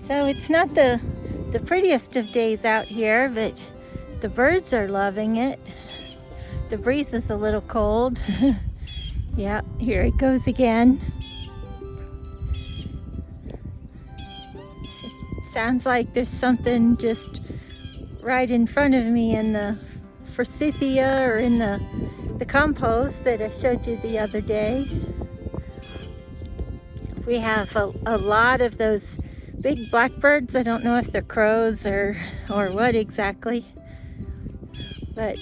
So it's not the prettiest of days out here, but the birds are loving it. The breeze is a little cold. Yeah, here it goes again. It sounds like there's something just right in front of me in the forsythia or in the compost that I showed you the other day. We have a lot of those big blackbirds. I don't know if they're crows or what exactly, but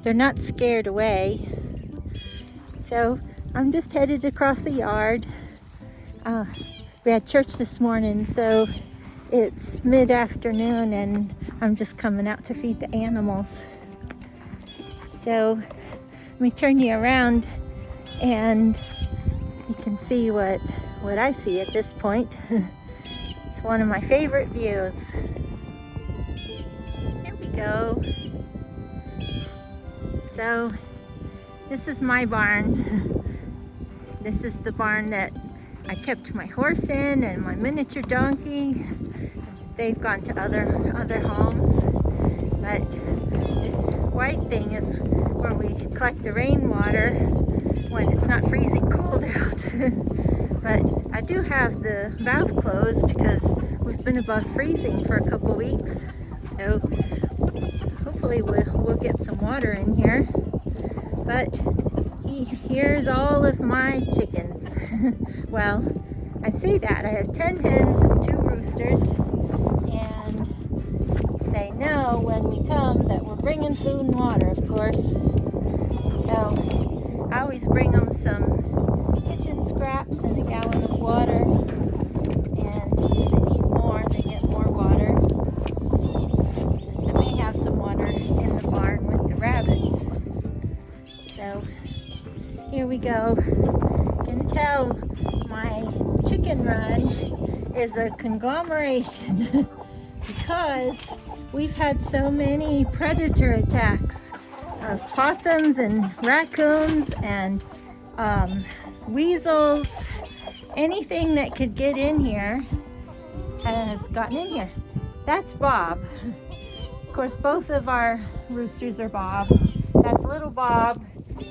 they're not scared away. So I'm just headed across the yard. We had church this morning, so it's mid-afternoon and I'm just coming out to feed the animals. So let me turn you around and you can see what I see at this point. It's one of my favorite views. Here we go. So this is my barn. This is the barn that I kept my horse in and my miniature donkey. They've gone to other homes. But this white thing is where we collect the rainwater when it's not freezing cold out. But I do have the valve closed because we've been above freezing for a couple weeks. So hopefully we'll get some water in here. But here's all of my chickens. Well, I say that. I have 10 hens and 2 roosters. And they know when we come that we're bringing food and water, of course. So I always bring them some kitchen scraps and a gallon of water, and if they need more, they get more water. I may have some water in the barn with the rabbits. So here we go. You can tell my chicken run is a conglomeration because we've had so many predator attacks of possums and raccoons and weasels. Anything that could get in here has gotten in here. That's Bob. Of course, both of our roosters are Bob. That's little Bob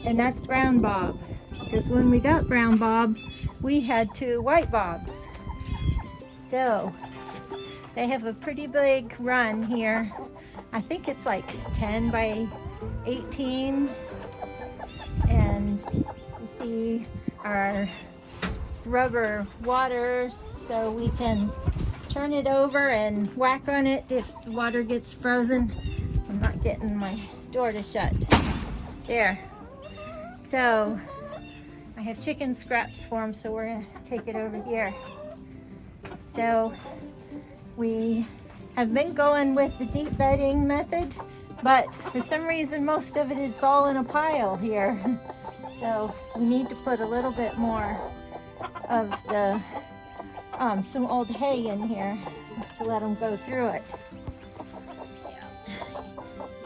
and that's brown Bob. Because when we got brown Bob, we had 2 white Bobs. So they have a pretty big run here. I think it's like 10 by 18. And you see our rubber water, so we can turn it over and whack on it if the water gets frozen. I'm not getting my door to shut. There. So I have chicken scraps for them, so we're gonna take it over here. So we have been going with the deep bedding method, but for some reason most of it is all in a pile here. So we need to put a little bit more of the some old hay in here to let them go through it.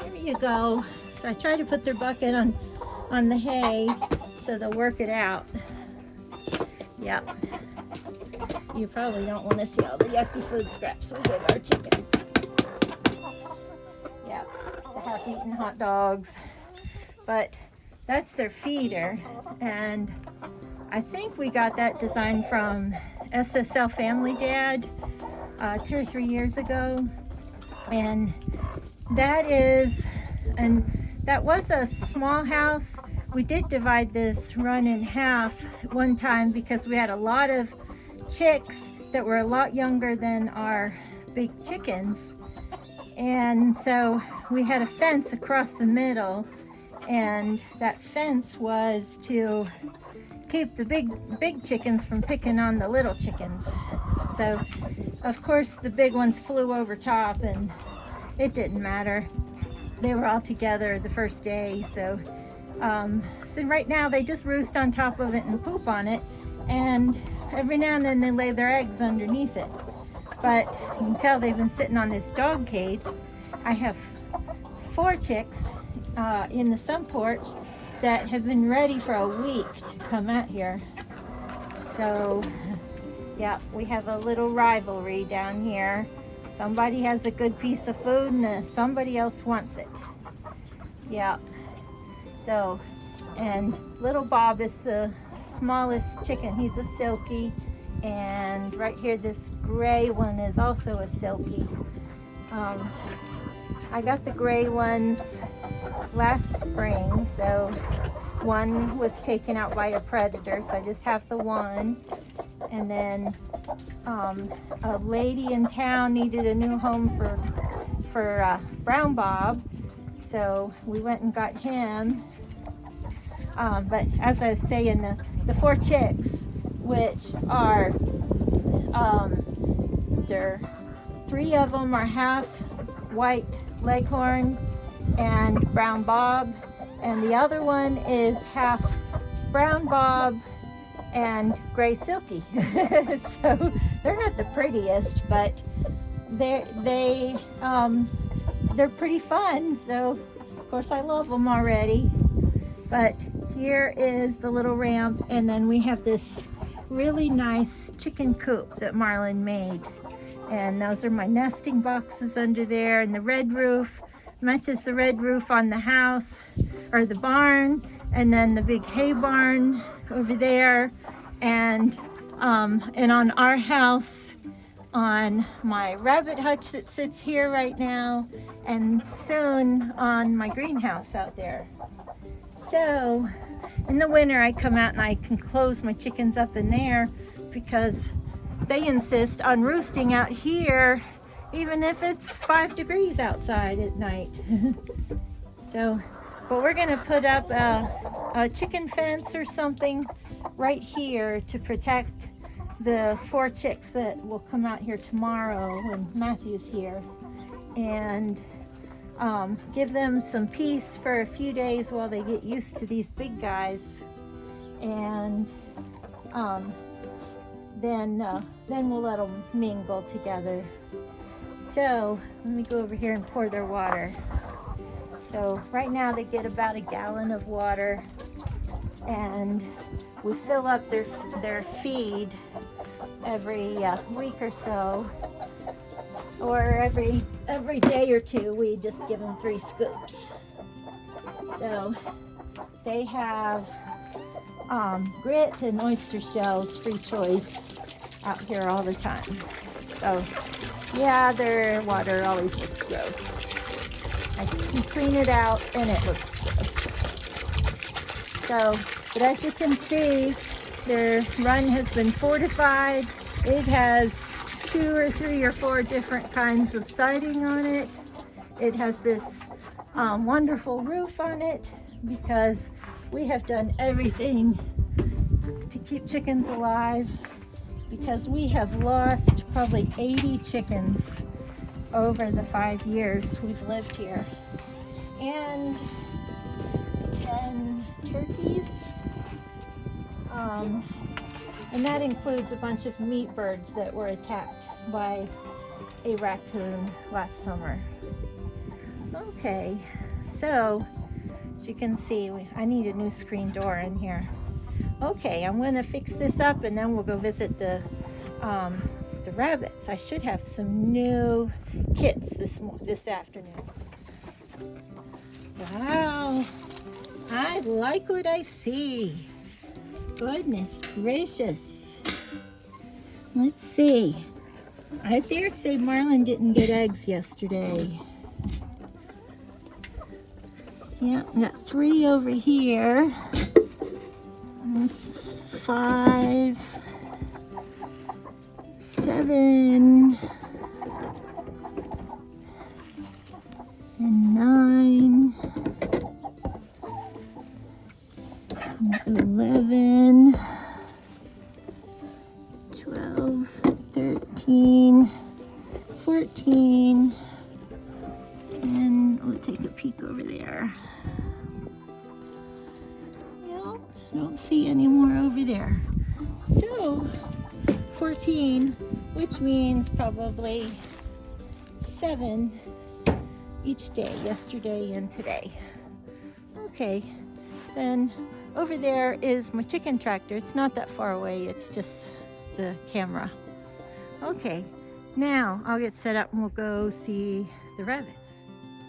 There you go. So I try to put their bucket on the hay so they'll work it out. Yep. You probably don't want to see all the yucky food scraps we give our chickens. Yep. The half-eaten hot dogs. But that's their feeder, and I think we got that design from SSL Family Dad 2 or 3 years ago, and that was a small house. We did divide this run in half one time because we had a lot of chicks that were a lot younger than our big chickens, and so we had a fence across the middle. And that fence was to keep the big chickens from picking on the little chickens. So of course the big ones flew over top and it didn't matter. They were all together the first day. So right now they just roost on top of it and poop on it. And every now and then they lay their eggs underneath it. But you can tell they've been sitting on this dog cage. I have 4 chicks in the sun porch that have been ready for a week to come out here. So Yep, we have a little rivalry down here. Somebody has a good piece of food and somebody else wants it. Yep. So, and little Bob is the smallest chicken. He's a silkie. And right here, this gray one is also a silkie. I got the gray ones last spring, so one was taken out by a predator, so I just have the one. And then a lady in town needed a new home for brown Bob, so we went and got him. But as I was saying, the 4 chicks, which are, they're 3 of them are half white leghorn and brown Bob, and the other one is half brown Bob and gray silkie. So they're not the prettiest, but they're pretty fun. So of course I love them already. But here is the little ramp, and then we have this really nice chicken coop that Marlon made. And those are my nesting boxes under there, and the red roof matches the red roof on the house or the barn, and then the big hay barn over there, and on our house, on my rabbit hutch that sits here right now, and soon on my greenhouse out there. So in the winter I come out and I can close my chickens up in there because they insist on roosting out here even if it's 5 degrees outside at night. So, but we're gonna put up a chicken fence or something right here to protect the 4 chicks that will come out here tomorrow when Matthew's here, and give them some peace for a few days while they get used to these big guys, and then we'll let them mingle together. So let me go over here and pour their water. So right now they get about 1 gallon of water, and we fill up their feed every week or so, or every day or two. We just give them 3 scoops. So they have grit and oyster shells, free choice, out here all the time. So yeah, their water always looks gross. I can clean it out and it looks gross. So, but as you can see, their run has been fortified. It has 2 or 3 or 4 different kinds of siding on it. It has this wonderful roof on it because we have done everything to keep chickens alive, because we have lost probably 80 chickens over the 5 years we've lived here, and 10 turkeys, and that includes a bunch of meat birds that were attacked by a raccoon last summer. Okay, so as you can see, I need a new screen door in here. Okay, I'm gonna fix this up and then we'll go visit the rabbits. I should have some new kits this afternoon. Wow, I like what I see. Goodness gracious. Let's see. I dare say Marlon didn't get eggs yesterday. Yeah, we got 3 over here. This is 5, 7, and 9, and 11, 12, 13, 14, and we'll take a peek over there. Yep, I don't see any more over there. So 14, which means probably 7 each day, yesterday and today. Okay, then over there is my chicken tractor. It's not that far away, it's just the camera. Okay, now I'll get set up and we'll go see the rabbits.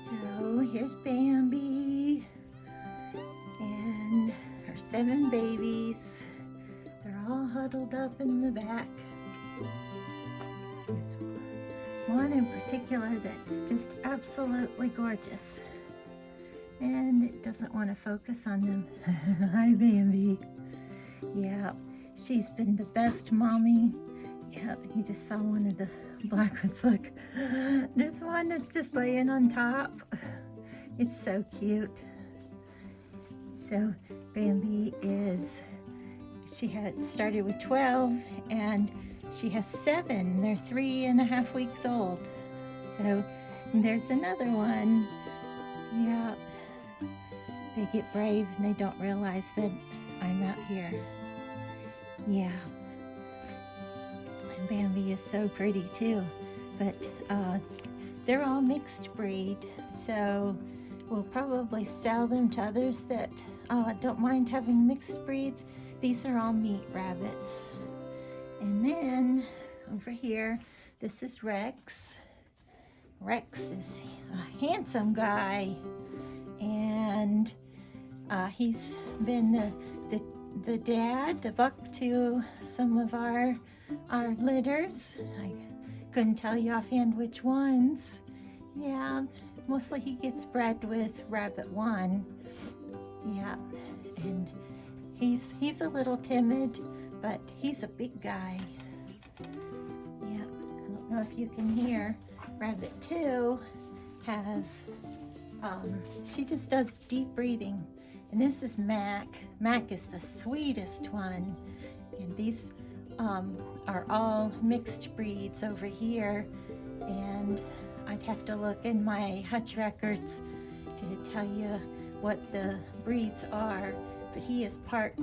So here's Bambi and her 7 babies. They're all huddled up in the back. There's one in particular that's just absolutely gorgeous. And it doesn't want to focus on them. Hi, Bambi. Yeah, she's been the best mommy. Yeah, you just saw one of the black ones. Look, there's one that's just laying on top. It's so cute. So Bambi is, she had started with 12 and she has 7. They're 3.5 weeks old. So there's another one. Yeah. They get brave and they don't realize that I'm out here. Yeah. And Bambi is so pretty too. But they're all mixed breed. So we'll probably sell them to others that don't mind having mixed breeds. These are all meat rabbits. And then over here, this is Rex. Rex is a handsome guy. And he's been the dad, the buck to some of our litters. I couldn't tell you offhand which ones. Yeah, mostly he gets bred with rabbit 1. Yeah, and he's a little timid, but he's a big guy. Yeah, I don't know if you can hear. Rabbit 2 has she just does deep breathing. And this is Mac. Mac is the sweetest one. And these are all mixed breeds over here. And I'd have to look in my hutch records to tell you what the breeds are. But he is part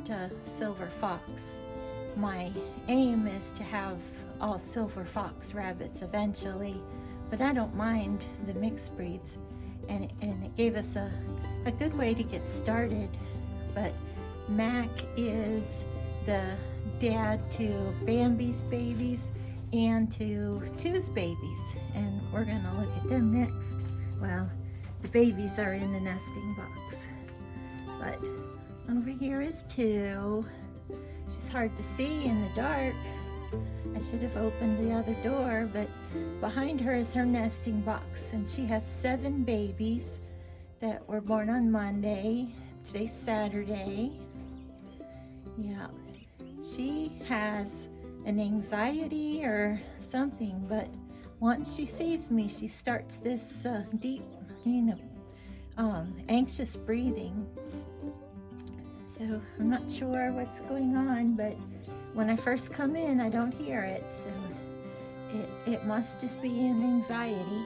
Silver Fox. My aim is to have all Silver Fox rabbits eventually. But I don't mind the mixed breeds. And it gave us a good way to get started. But Mac is the dad to Bambi's babies and to 2's babies, and we're gonna look at them next. Well, the babies are in the nesting box, but over here is 2. She's hard to see in the dark. I should have opened the other door, but behind her is her nesting box, and she has 7 babies that were born on Monday. Today's Saturday. Yeah, she has an anxiety or something, but once she sees me, she starts this deep, anxious breathing. So I'm not sure what's going on, but when I first come in, I don't hear it, so it must just be an anxiety.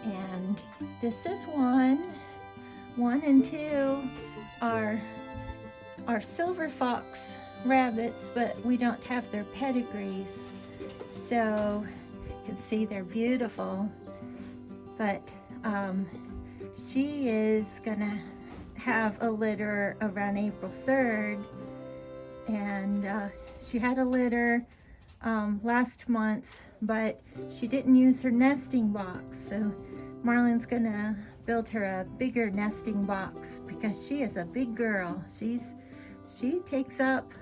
And this is 1. 1 and 2 are Silver Fox rabbits, but we don't have their pedigrees. So you can see they're beautiful. But she is gonna have a litter around April 3rd. And she had a litter last month, but she didn't use her nesting box. So Marlon's gonna build her a bigger nesting box because she is a big girl. She takes up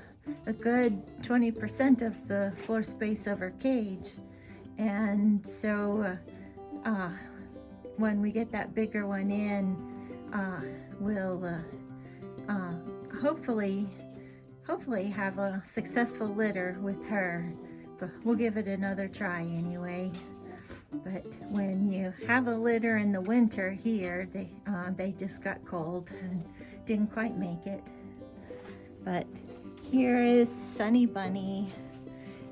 a good 20% of the floor space of her cage. And so when we get that bigger one in, we'll hopefully have a successful litter with her, but we'll give it another try anyway. But when you have a litter in the winter here, they just got cold and didn't quite make it. But here is Sunny Bunny,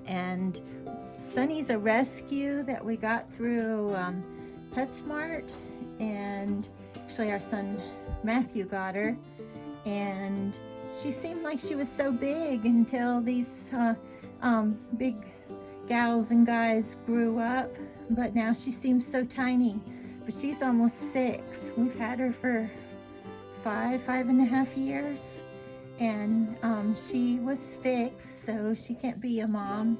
and Sunny's a rescue that we got through PetSmart, and actually our son Matthew got her, and she seemed like she was so big until these big gals and guys grew up, but now she seems so tiny. But she's almost 6. We've had her for 5.5 years, and she was fixed, so she can't be a mom,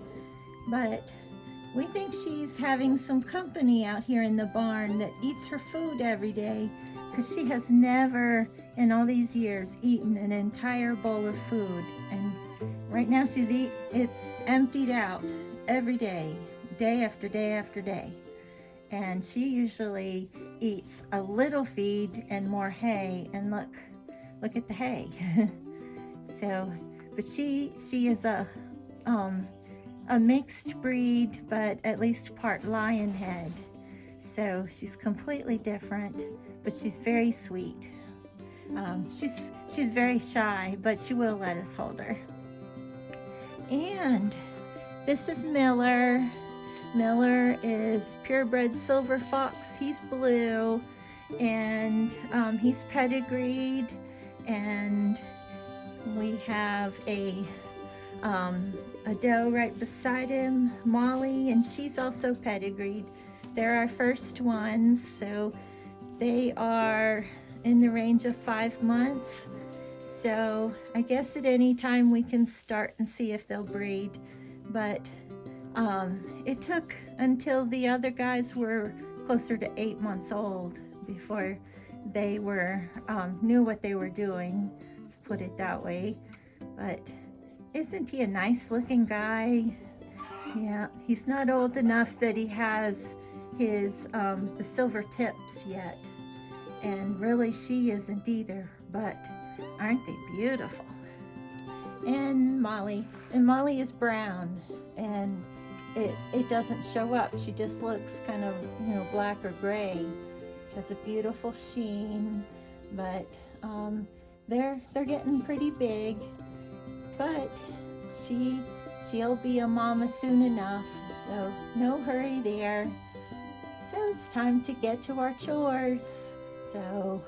but we think she's having some company out here in the barn that eats her food every day, because she has never in all these years eaten an entire bowl of food. And right now it's emptied out every day, day after day after day. And she usually eats a little feed and more hay, and look at the hay. So, but she is a mixed breed, but at least part lion head. So she's completely different, but she's very sweet. She's very shy, but she will let us hold her. And this is Miller. Miller is Purebred Silver Fox. He's blue, and he's pedigreed, and we have a doe right beside him, Molly, and she's also pedigreed. They're our first ones, so they are in the range of 5 months. So I guess at any time we can start and see if they'll breed, but it took until the other guys were closer to 8 months old before they knew what they were doing, let's put it that way. But isn't he a nice looking guy? Yeah, he's not old enough that he has his the silver tips yet, and really she isn't either, but aren't they beautiful? And Molly is brown, and it doesn't show up. She just looks kind of, black or gray. She has a beautiful sheen, but they're getting pretty big, but she'll be a mama soon enough, so no hurry there. So it's time to get to our chores. So